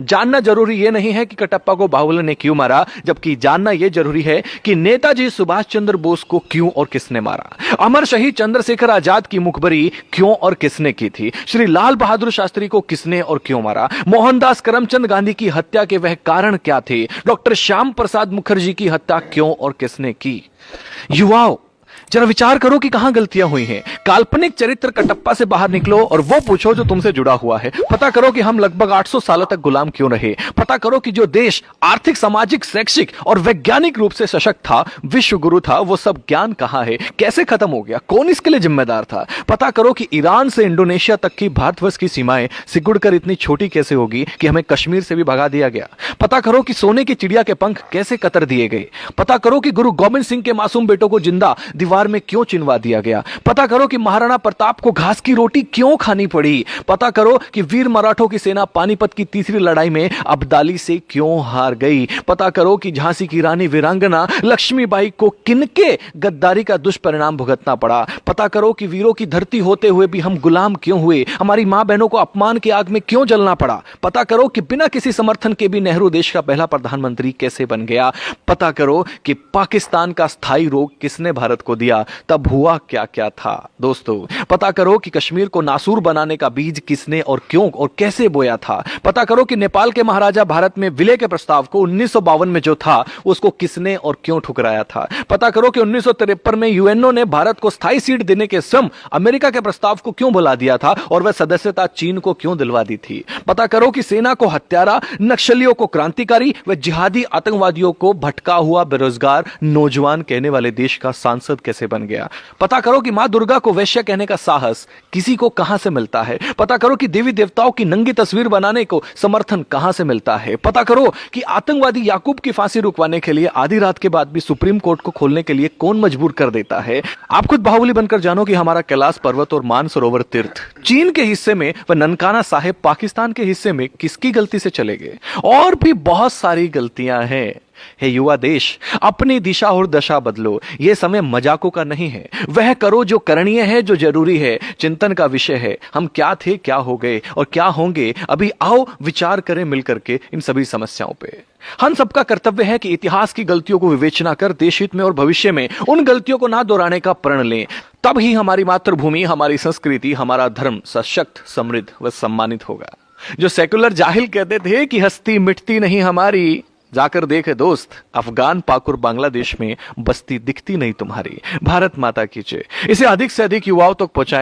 जानना जरूरी यह नहीं है कि कटप्पा को बाहुबली ने क्यों मारा, जबकि जानना यह जरूरी है कि नेताजी सुभाष चंद्र बोस को क्यों और किसने मारा। अमर शहीद चंद्रशेखर आजाद की मुखबरी क्यों और किसने की थी। श्री लाल बहादुर शास्त्री को किसने और क्यों मारा। मोहनदास करमचंद गांधी की हत्या के वह कारण क्या थे। डॉक्टर श्याम प्रसाद मुखर्जी की हत्या क्यों और किसने की। युवाओं, जरा विचार करो कि कहां गलतियां हुई हैं। काल्पनिक चरित्र कटप्पा से बाहर निकलो और वो पूछो जो तुमसे जुड़ा हुआ है। पता करो कि हम लगभग 800 सालों तक गुलाम क्यों रहे। पता करो कि जो देश आर्थिक, सामाजिक, शैक्षिक और वैज्ञानिक रूप से सशक्त था, विश्व गुरु था, वो सब ज्ञान कहां है, कैसे खत्म हो गया, कौन इसके लिए जिम्मेदार था। पता करो कि ईरान से इंडोनेशिया तक की भारतवर्ष की सीमाएं सिकुड़कर इतनी छोटी कैसे होगी कि हमें कश्मीर से भी भगा दिया गया। पता करो कि सोने की चिड़िया के पंख कैसे कतर दिए गए। पता करो कि गुरु गोविंद सिंह के मासूम बेटों को जिंदा दीवार में क्यों चिनवा दिया गया। पता करो कि महाराणा प्रताप को घास की रोटी क्यों खानी पड़ी। पता करो कि वीर मराठों की सेना पानीपत की तीसरी लड़ाई में अब्दाली से क्यों हार गई। पता करो कि झांसी की रानी वीरांगना लक्ष्मीबाई को किनके गद्दारी का दुष्परिणाम भुगतना पड़ा। पता करो कि वीरों की धरती होते हुए भी हम गुलाम क्यों हुए, हमारी मां बहनों को अपमान की आग में क्यों जलना पड़ा। पता करो कि बिना किसी समर्थन के भी नेहरू देश का पहला प्रधानमंत्री कैसे बन गया। पता करो कि पाकिस्तान का स्थायी रोग किसने भारत को दिया, तब हुआ क्या क्या था। दोस्तों, पता करो कि कश्मीर को नासूर बनाने का बीज किसने और क्यों और कैसे बोया था। पता करो कि नेपाल के महाराजा भारत में विलय के प्रस्ताव को 1952 में जो था उसको किसने और क्यों ठुकराया था। पता करो कि 1953 में यूएनओ ने भारत को स्थायी सीट देने के स्वयं अमेरिका के प्रस्ताव को क्यों भुला दिया था और वह सदस्यता चीन को क्यों दिलवा दी थी। पता करो कि सेना को हत्यारा, नक्सलियों को क्रांतिकारी व जिहादी आतंकवादियों को भटका हुआ बेरोजगार नौजवान कहने वाले देश का सांसद कैसे बन गया। पता करो कि मां दुर्गा को वैश्य कहने का साहस किसी को कहां से मिलता है। पता करो कि देवी देवताओं की नंगी तस्वीर बनाने को समर्थन कहां से मिलता है। पता करो कि आतंकवादी याकूब की फांसी रुकवाने के लिए आधी रात के बाद भी सुप्रीम कोर्ट को खोलने के लिए कौन मजबूर कर देता है। आप खुद बाहुबली बनकर जानो कि हमारा कैलाश पर्वत और मानसरोवर तीर्थ चीन के हिस्से में व ननकाना साहिब पाकिस्तान के हिस्से में किसकी गलती से चले गए। और भी बहुत सारी गलतियां हैं। हे युवा देश, अपनी दिशा और दशा बदलो। यह समय मजाकों का नहीं है। वह करो जो करणीय है, जो जरूरी है, चिंतन का विषय है। हम क्या थे, क्या हो गए और क्या होंगे। अभी आओ विचार करें मिलकर के इन सभी समस्याओं पे। हम सबका कर्तव्य है कि इतिहास की गलतियों को विवेचना कर देश हित में और भविष्य में उन गलतियों को ना दोहराने का प्रण लें। तब ही हमारी मातृभूमि, हमारी संस्कृति, हमारा धर्म सशक्त, समृद्ध व सम्मानित होगा। जो सेकुलर जाहिल कहते थे कि हस्ती मिटती नहीं हमारी, जाकर देखे दोस्त, अफगान, पाकुर, बांग्लादेश में बस्ती दिखती नहीं तुम्हारी। भारत माता की जय। इसे अधिक से अधिक युवाओं तक पहुंचाएं।